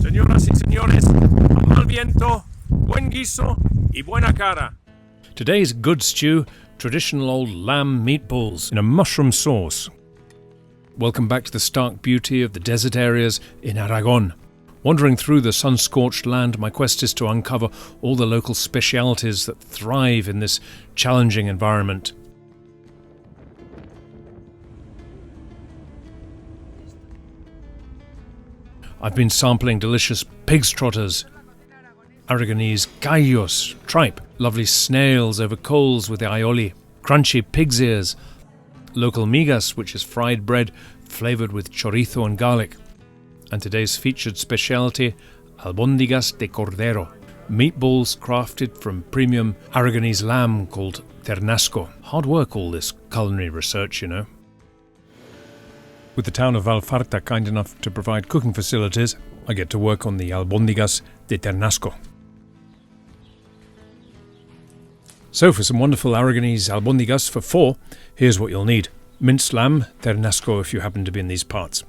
Señoras y señores, mal viento, buen guiso y buena cara. Today's good stew, traditional old lamb meatballs in a mushroom sauce. Welcome back to the stark beauty of the desert areas in Aragón. Wandering through the sun-scorched land, my quest is to uncover all the local specialities that thrive in this challenging environment. I've been sampling delicious pig's trotters, Aragonese gallos, tripe, lovely snails over coals with the aioli, crunchy pig's ears, local migas, which is fried bread flavoured with chorizo and garlic, and today's featured speciality, Albondigas de Cordero, meatballs crafted from premium Aragonese lamb called ternasco. Hard work, all this culinary research, you know. With the town of Valfarta kind enough to provide cooking facilities, I get to work on the Albondigas de ternasco. So for some wonderful Aragonese albondigas for 4, here's what you'll need. Minced lamb, ternasco if you happen to be in these parts.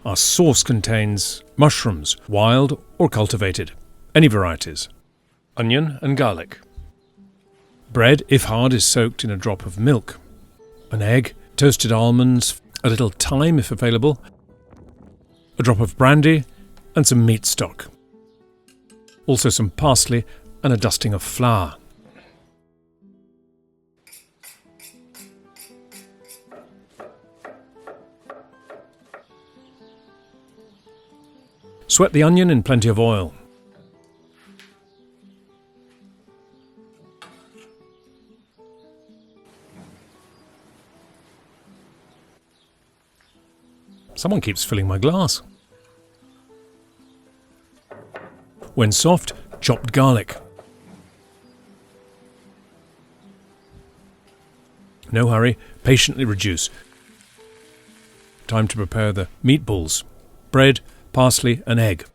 Our sauce contains mushrooms, wild or cultivated, any varieties, onion and garlic. Bread, if hard, is soaked in a drop of milk. An egg, toasted almonds, a little thyme if available, a drop of brandy and some meat stock. Also some parsley and a dusting of flour. Sweat the onion in plenty of oil. Someone keeps filling my glass. When soft, chopped garlic. No hurry, patiently reduce. Time to prepare the meatballs. Bread, parsley and egg.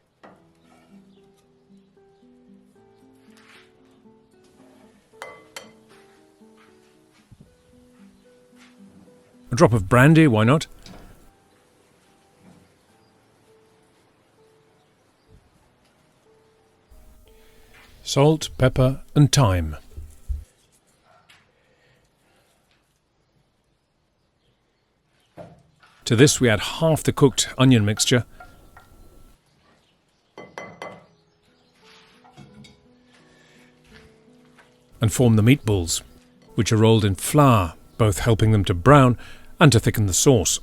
A drop of brandy, why not? Salt, pepper and thyme. To this we add half the cooked onion mixture and form the meatballs, which are rolled in flour, both helping them to brown and to thicken the sauce.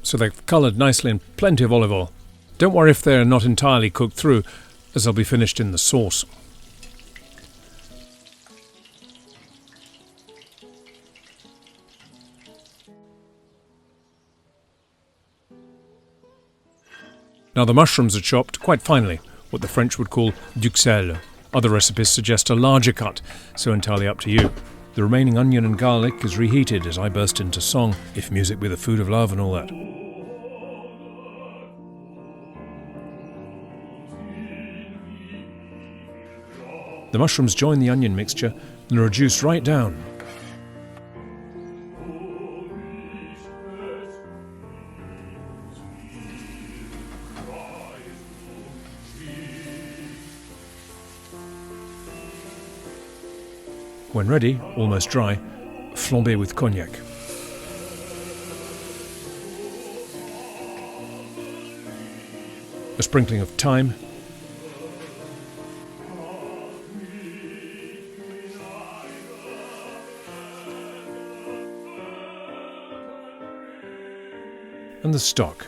So they've coloured nicely in plenty of olive oil. Don't worry if they're not entirely cooked through, as they'll be finished in the sauce. Now the mushrooms are chopped quite finely, what the French would call duxelles. Other recipes suggest a larger cut, so entirely up to you. The remaining onion and garlic is reheated as I burst into song, if music be the food of love and all that. The mushrooms join the onion mixture and are reduced right down. When ready, almost dry, flambé with cognac. A sprinkling of thyme, and the stock.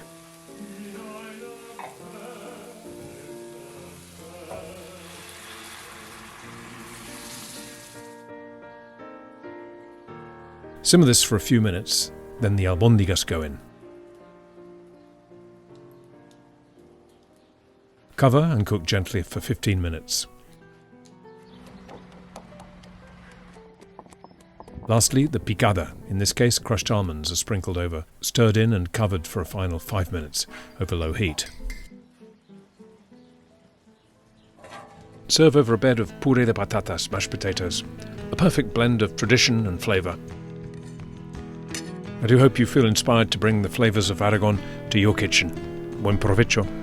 Simmer this for a few minutes, then the albondigas go in. Cover and cook gently for 15 minutes. Lastly, the picada. In this case, crushed almonds are sprinkled over, stirred in and covered for a final 5 minutes over low heat. Serve over a bed of puré de patatas, mashed potatoes, a perfect blend of tradition and flavour. I do hope you feel inspired to bring the flavours of Aragon to your kitchen. Buen provecho.